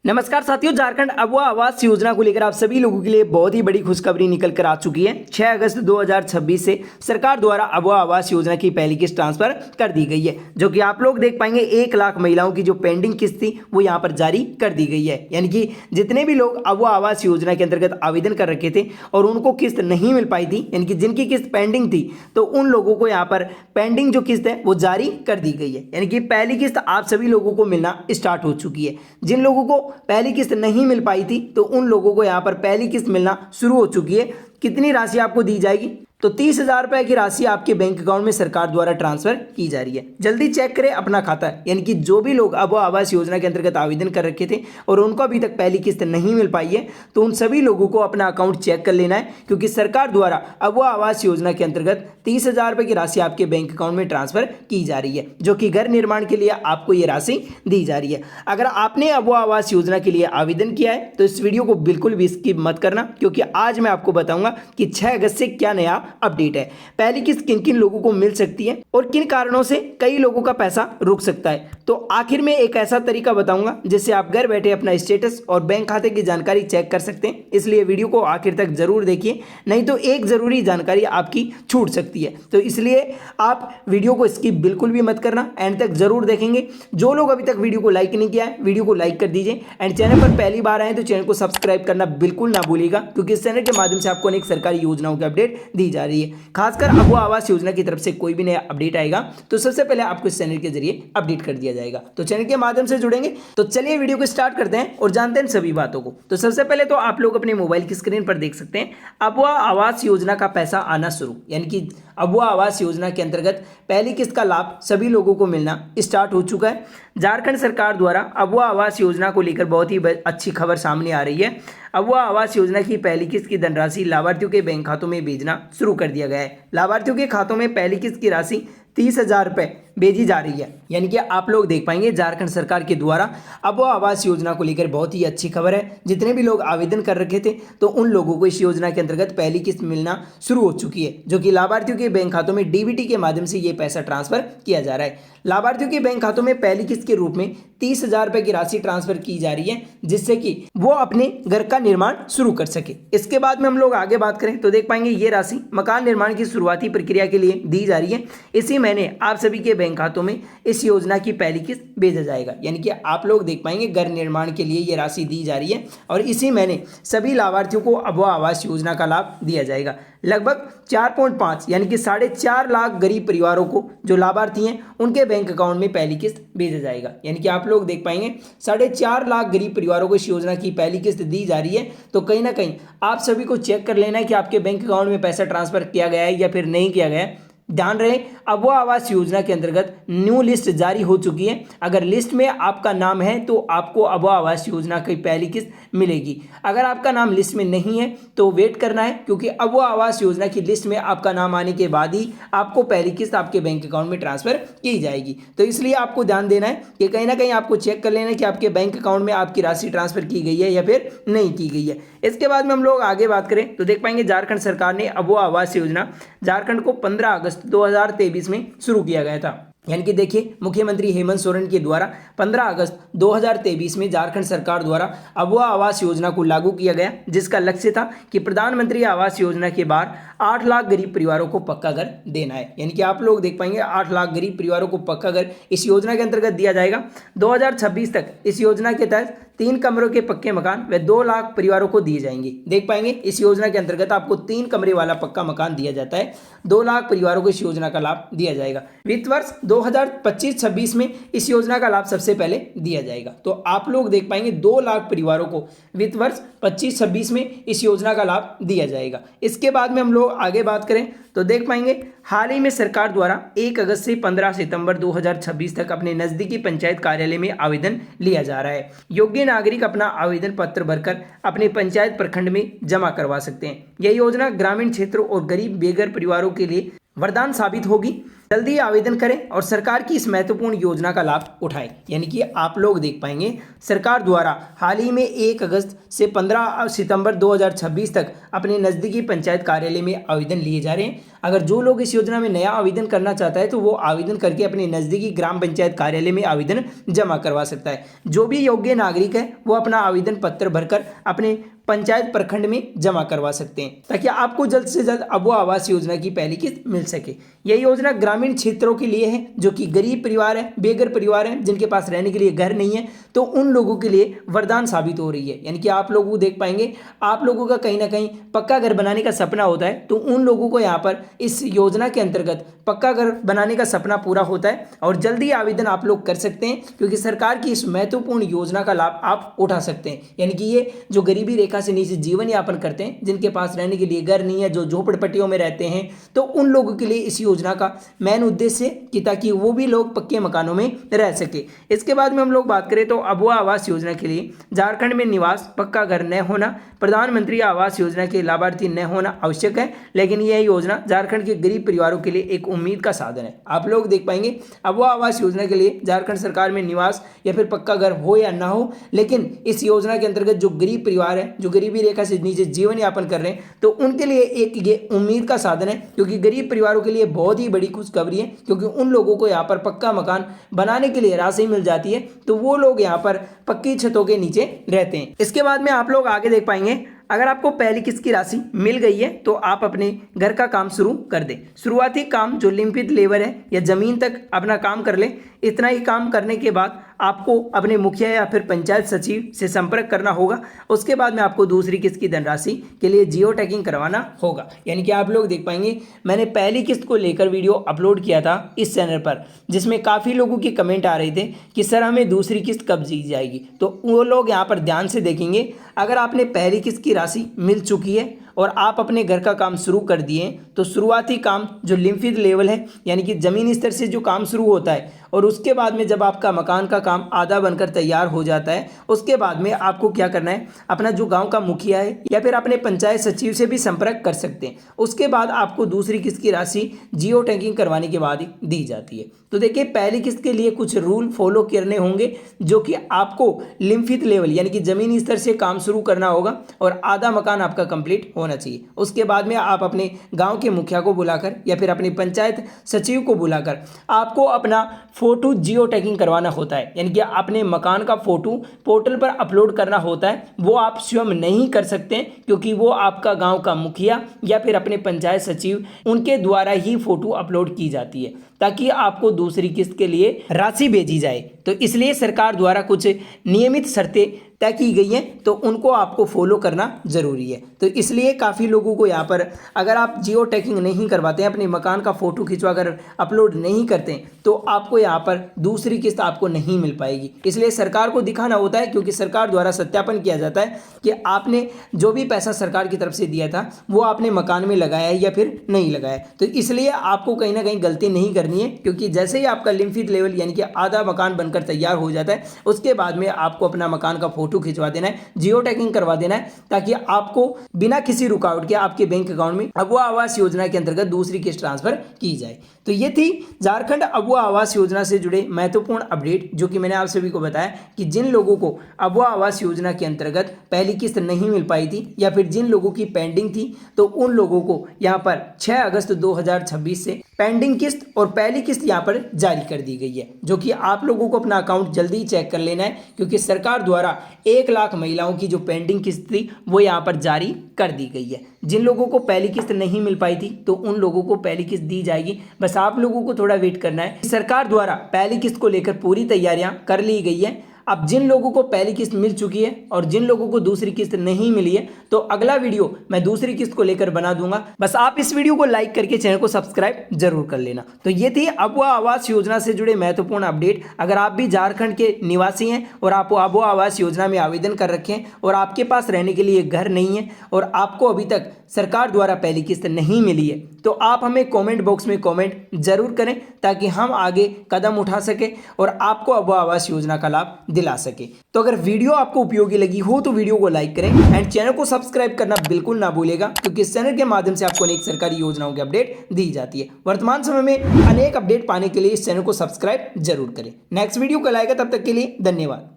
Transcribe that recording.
नमस्कार साथियों, झारखंड अबुआ आवास योजना को लेकर आप सभी लोगों के लिए बहुत ही बड़ी खुशखबरी निकल कर आ चुकी है। 6 अगस्त 2026 से सरकार द्वारा अबुआ आवास योजना की पहली किस्त ट्रांसफर कर दी गई है, जो कि आप लोग देख पाएंगे 1 लाख महिलाओं की जो पेंडिंग किस्त थी वो यहां पर जारी कर दी गई है। यानी कि जितने भी लोग अबुआ आवास योजना के अंतर्गत आवेदन कर रखे थे और उनको किस्त नहीं मिल पाई थी, यानी कि जिनकी किस्त पेंडिंग थी, तो उन लोगों को यहाँ पर पेंडिंग जो किस्त है वो जारी कर दी गई है। यानी कि पहली किस्त आप सभी लोगों को मिलना स्टार्ट हो चुकी है। जिन लोगों को पहली किस्त नहीं मिल पाई थी तो उन लोगों को यहां पर पहली किस्त मिलना शुरू हो चुकी है। कितनी राशि आपको दी जाएगी? तो 30,000 रुपए की राशि आपके बैंक अकाउंट में सरकार द्वारा ट्रांसफर की जा रही है। जल्दी चेक करें अपना खाता, यानी कि जो भी लोग अबुआ आवास योजना के अंतर्गत आवेदन कर रखे थे और उनको अभी तक पहली किस्त नहीं मिल पाई है, तो उन सभी लोगों को अपना अकाउंट चेक कर लेना है, क्योंकि सरकार द्वारा अबुआ आवास योजना के अंतर्गत 30,000 रुपए की राशि आपके बैंक अकाउंट में ट्रांसफर की जा रही है, जो कि घर निर्माण के लिए आपको ये राशि दी जा रही है। अगर आपने अबुआ आवास योजना के लिए आवेदन किया है तो इस वीडियो को बिल्कुल भी स्किप मत करना, क्योंकि आज मैं आपको बताऊंगा कि 6 अगस्त से क्या नया अपडेट है, पहली किस्त किन किन लोगों को मिल सकती है और किन कारणों से कई लोगों का पैसा रुक सकता है। तो आखिर में एक ऐसा तरीका बताऊंगा जिससे आप घर बैठे अपना स्टेटस और बैंक खाते की जानकारी चेक कर सकते हैं, इसलिए वीडियो को आखिर तक जरूर देखिए, नहीं तो एक जरूरी जानकारी आपकी छूट सकती है। तो इसलिए आप वीडियो को स्किप बिल्कुल भी मत करना, एंड तक जरूर देखेंगे। जो लोग अभी तक वीडियो को लाइक नहीं किया है, वीडियो को लाइक कर दीजिए, एंड चैनल पर पहली बार आए तो चैनल को सब्सक्राइब करना बिल्कुल ना भूलिएगा, क्योंकि इस चैनल के माध्यम से आपको अनेक सरकारी योजनाओं की अपडेट दी जा रही है। खासकर अबुआ आवास योजना की तरफ से कोई भी नया अपडेट आएगा तो सबसे पहले आपको इस चैनल के जरिए अपडेट कर दिया जाएगा। तो चैनल के माध्यम से जुड़ेंगे, तो चलिए वीडियो को स्टार्ट करते हैं और जानते हैं सभी बातों को। तो सबसे पहले तो आप लोग अपने मोबाइल की स्क्रीन पर देख सकते हैं अबुआ आवास योजना का पैसा आना शुरू, यानी कि अबुआ आवास योजना के अंतर्गत पहली किस्त का लाभ सभी लोगों को मिलना स्टार्ट हो चुका है। झारखंड सरकार द्वारा अबुआ आवास योजना को लेकर बहुत ही अच्छी खबर सामने आ रही है। अबुआ आवास योजना की पहली किस्त की धनराशि लाभार्थियों के बैंक खातों में भेजना शुरू कर दिया गया है। लाभार्थियों के खातों में पहली किस्त की राशि 30,000 रुपये भेजी जा रही है। यानी कि आप लोग देख पाएंगे झारखंड सरकार के द्वारा अबुआ आवास योजना को लेकर बहुत ही अच्छी खबर है। जितने भी लोग आवेदन कर रखे थे तो उन लोगों को इस योजना के अंतर्गत पहली किस्त मिलना शुरू हो चुकी है, जो कि लाभार्थियों के बैंक खातों में डीबीटी के माध्यम से ये पैसा ट्रांसफर किया जा रहा है। लाभार्थियों के बैंक खातों में पहली किस्त के रूप में 30,000 रुपये की राशि ट्रांसफर की जा रही है, जिससे कि वो अपने घर का निर्माण शुरू कर सके। इसके बाद में हम लोग आगे बात करें तो देख पाएंगे ये राशि मकान निर्माण की शुरुआती प्रक्रिया के लिए दी जा रही है। इसी महीने आप सभी के बैंक खातों में इस योजना की पहली किस्त भेजा जाएगा। यानी कि आप लोग देख पाएंगे घर निर्माण के लिए ये राशि दी जा रही है और इसी महीने सभी लाभार्थियों को अबुआ आवास योजना का लाभ दिया जाएगा। लगभग 4.5 यानी कि 4.5 लाख गरीब परिवारों को जो लाभार्थी हैं उनके बैंक अकाउंट में पहली किस्त भेजा जाएगा। यानी कि आप लोग देख पाएंगे 4.5 लाख गरीब परिवारों को इस योजना की पहली किस्त दी जा रही है। तो कहीं ना कहीं आप सभी को चेक कर लेना है कि आपके बैंक अकाउंट में पैसा ट्रांसफर किया गया है या फिर नहीं किया गया है। ध्यान रहे, अबुआ आवास योजना के अंतर्गत न्यू लिस्ट जारी हो चुकी है। अगर लिस्ट में आपका नाम है तो आपको अबुआ आवास योजना की पहली किस्त मिलेगी। अगर आपका नाम लिस्ट में नहीं है तो वेट करना है, क्योंकि अबुआ आवास योजना की लिस्ट में आपका नाम आने के बाद ही आपको पहली किस्त आपके बैंक अकाउंट में ट्रांसफर की जाएगी। तो इसलिए आपको ध्यान देना है कि कहीं ना कहीं आपको चेक कर लेना है कि आपके बैंक अकाउंट में आपकी राशि ट्रांसफर की गई है या फिर नहीं की गई है। इसके बाद में हम लोग आगे बात करें तो देख पाएंगे झारखंड सरकार ने अबुआ आवास योजना झारखंड को 15 अगस्त 2023 में शुरू किया गया था। यानी कि देखिए, मुख्यमंत्री हेमंत सोरेन के द्वारा 15 अगस्त 2023 में झारखंड सरकार द्वारा अबुआ आवास योजना को लागू किया गया, जिसका लक्ष्य था कि प्रधानमंत्री आवास योजना के बाद 8 लाख गरीब परिवारों को पक्का घर देना है। यानी कि आप लोग देख पाएंगे 8 लाख गरीब परिवारों को पक्का घर इस योजना के अंतर्गत दिया जाएगा। 2026 तक इस योजना के तहत 3 कमरों के पक्के मकान व 2 लाख परिवारों को दिए जाएंगे। देख पाएंगे इस योजना के अंतर्गत आपको 3 कमरे वाला पक्का मकान दिया जाता है। 2 लाख परिवारों को इस योजना का लाभ दिया जाएगा। वित्त वर्ष 2025-26 में इस योजना का लाभ सबसे पहले दिया जाएगा। तो आप लोग देख पाएंगे 2 लाख परिवारों को वित्त वर्ष 25-26 में इस योजना का लाभ दिया जाएगा। इसके बाद में हम लोग आगे बात करें तो देख पाएंगे हाल ही में सरकार द्वारा 1 अगस्त से 15 सितंबर 2026 तक अपने नजदीकी पंचायत कार्यालय में आवेदन लिया जा रहा है। योग्य नागरिक अपना आवेदन पत्र भरकर अपने पंचायत प्रखंड में जमा करवा सकते हैं। यह योजना ग्रामीण क्षेत्रों और गरीब बेघर परिवारों के लिए वरदान साबित होगी। जल्दी आवेदन करें और सरकार की इस महत्वपूर्ण योजना का लाभ उठाएं। यानी कि आप लोग देख पाएंगे सरकार द्वारा हाल ही में 1 अगस्त से 15 सितंबर 2026 तक अपने नज़दीकी पंचायत कार्यालय में आवेदन लिए जा रहे हैं। अगर जो लोग इस योजना में नया आवेदन करना चाहता है तो वो आवेदन करके अपने नज़दीकी ग्राम पंचायत कार्यालय में आवेदन जमा करवा सकता है। जो भी योग्य नागरिक है वो अपना आवेदन पत्र भरकर अपने पंचायत प्रखंड में जमा करवा सकते हैं ताकि आपको जल्द से जल्द अबुआ आवास योजना की पहली किस्त मिल सके। यह योजना ग्रामीण क्षेत्रों के लिए है जो कि गरीब परिवार है, बेघर परिवार है, जिनके पास रहने के लिए घर नहीं है, तो उन लोगों के लिए वरदान साबित हो रही है। यानी कि आप लोग देख पाएंगे, आप लोगों का कहीं ना कहीं पक्का घर बनाने का सपना होता है, तो उन लोगों को यहाँ पर इस योजना के अंतर्गत पक्का घर बनाने का सपना पूरा होता है और जल्दी आवेदन आप लोग कर सकते हैं क्योंकि सरकार की इस महत्वपूर्ण योजना का लाभ आप उठा सकते हैं। यानी कि ये जो गरीबी रेखा से नीचे जीवन यापन करते हैं, जिनके पास रहने के लिए घर नहीं है, जो झोपड़पट्टियों में रहते हैं, तो उन लोगों के लिए इस योजना का मेन उद्देश्य कि ताकि वो भी लोग पक्के मकानों में रह सके। इसके बाद में हम लोग बात करें तो अबुआ आवास योजना के लिए झारखंड में निवास पक्का घर न होना, प्रधानमंत्री आवास योजना के लाभार्थी न होना आवश्यक है, लेकिन यह योजना झारखंड के गरीब परिवारों के लिए एक उम्मीद का साधन है। आप लोग देख पाएंगे अबुआ आवास योजना के लिए झारखंड सरकार में निवास या फिर पक्का घर हो या ना हो, लेकिन इस योजना के अंतर्गत जो गरीब परिवार है, जो गरीबी रेखा से नीचे जीवन यापन कर रहे हैं, तो उनके लिए एक ये उम्मीद का साधन है क्योंकि गरीब परिवारों के लिए बहुत ही बड़ी खुशखबरी है क्योंकि उन लोगों को यहाँ पर पक्का मकान बनाने के लिए राशि मिल जाती है, तो वो लोग यहाँ पर पक्की छतों के नीचे रहते हैं। इसके बाद में आप लोग आगे देख पाएंगे, अगर आपको पहली किस्त की राशि मिल गई है तो आप अपने घर का काम शुरू कर दें। शुरुआती काम जो लिमिटेड लेबर है या जमीन तक अपना काम कर ले, इतना ही काम करने के बाद आपको अपने मुखिया या फिर पंचायत सचिव से संपर्क करना होगा। उसके बाद में आपको दूसरी किस्त की धनराशि के लिए जियो टैगिंग करवाना होगा। यानी कि आप लोग देख पाएंगे, मैंने पहली किस्त को लेकर वीडियो अपलोड किया था इस चैनल पर, जिसमें काफ़ी लोगों की कमेंट आ रहे थे कि सर हमें दूसरी किस्त कब दी जाएगी, तो वो लोग यहाँ पर ध्यान से देखेंगे। अगर आपने पहली किस्त की राशि मिल चुकी है और आप अपने घर का काम शुरू कर दिए तो शुरुआती काम जो लिम्फिड लेवल है, यानी कि ज़मीन स्तर से जो काम शुरू होता है, और उसके बाद में जब आपका मकान का काम आधा बनकर तैयार हो जाता है, उसके बाद में आपको क्या करना है, अपना जो गांव का मुखिया है या फिर अपने पंचायत सचिव से भी संपर्क कर सकते हैं। उसके बाद आपको दूसरी किस्त की राशि जियो टैगिंग करवाने के बाद ही दी जाती है। तो देखिए, पहली किस्त के लिए कुछ रूल फॉलो करने होंगे जो कि आपको लिम्फिड लेवल यानी कि ज़मीनी स्तर से काम शुरू करना होगा और आधा मकान आपका कंप्लीट होना चाहिए। उसके बाद में आप अपने गांव के मुखिया को बुलाकर या फिर अपनी पंचायत सचिव को बुलाकर आपको अपना फोटो जियो टैगिंग करवाना होता है। यानी कि अपने मकान का फोटो पोर्टल पर अपलोड करना होता है। वो आप स्वयं नहीं कर सकते क्योंकि वो आपका गांव का मुखिया या फिर अपने पंचायत सचिव उनके द्वारा ही फोटो अपलोड की जाती है ताकि आपको दूसरी किस्त के लिए राशि भेजी जाए। तो इसलिए सरकार द्वारा कुछ नियमित शर्तें तय की गई हैं, तो उनको आपको फॉलो करना जरूरी है। तो इसलिए काफ़ी लोगों को यहाँ पर अगर आप जियो टैगिंग नहीं करवाते हैं, अपने मकान का फोटो खिंचवा कर अपलोड नहीं करते हैं, तो आपको यहाँ पर दूसरी किस्त आपको नहीं मिल पाएगी। इसलिए सरकार को दिखाना होता है क्योंकि सरकार द्वारा सत्यापन किया जाता है कि आपने जो भी पैसा सरकार की तरफ से दिया था वो आपने मकान में लगाया है या फिर नहीं लगाया। तो इसलिए आपको कहीं ना कहीं गलती नहीं करनी है क्योंकि जैसे ही आपका लिम्फिड लेवल यानी कि आधा मकान बनकर तैयार हो जाता है, उसके बाद में आपको अपना मकान का फोटो खिंचवा देना है, जियो टैगिंग करवा देना है ताकि आपको बिना किसी रुकावट के आपके बैंक अकाउंट में अबुआ आवास योजना के अंतर्गत दूसरी किस्त ट्रांसफर की जाए। तो ये थी झारखंड अबुआ आवास योजना से जुड़े महत्वपूर्ण अपडेट जो कि मैंने आप सभी को बताया कि जिन लोगों को अबुआ आवास योजना के अंतर्गत पहली किस्त नहीं मिल पाई थी या फिर जिन लोगों की पेंडिंग थी, तो उन लोगों को यहाँ पर 6 अगस्त 2026 से पेंडिंग किस्त और पहली किस्त यहाँ पर जारी कर दी गई है, जो कि आप लोगों को अपना अकाउंट जल्दी ही चेक कर लेना है क्योंकि सरकार द्वारा 1 लाख महिलाओं की जो पेंडिंग किस्त थी वो यहाँ पर जारी कर दी गई है। जिन लोगों को पहली किस्त नहीं मिल पाई थी तो उन लोगों को पहली किस्त दी जाएगी। बस आप लोगों को थोड़ा वेट करना है। सरकार द्वारा पहली किस्त को लेकर पूरी तैयारियां कर ली गई है। अब जिन लोगों को पहली किस्त मिल चुकी है और जिन लोगों को दूसरी किस्त नहीं मिली है, तो अगला वीडियो मैं दूसरी किस्त को लेकर बना दूंगा। बस आप इस वीडियो को लाइक करके चैनल को सब्सक्राइब जरूर कर लेना। तो ये थी अबुआ आवास योजना से जुड़े महत्वपूर्ण अपडेट। अगर आप भी झारखंड के निवासी हैं और आप अबुआ आवास योजना में आवेदन कर रखे हैं और आपके पास रहने के लिए घर नहीं है और आपको अभी तक सरकार द्वारा पहली किस्त नहीं मिली है, तो आप हमें कमेंट बॉक्स में कमेंट जरूर करें ताकि हम आगे कदम उठा सके और आपको अबुआ आवास योजना का लाभ दिला सके। तो अगर वीडियो आपको उपयोगी लगी हो तो वीडियो को लाइक करें एंड चैनल को सब्सक्राइब करना बिल्कुल ना भूलेगा क्योंकि इस चैनल के माध्यम से आपको अनेक सरकारी योजनाओं की अपडेट दी जाती है। वर्तमान समय में अनेक अपडेट पाने के लिए इस चैनल को सब्सक्राइब जरूर करें। नेक्स्ट वीडियो कल आएगा, तब तक के लिए धन्यवाद।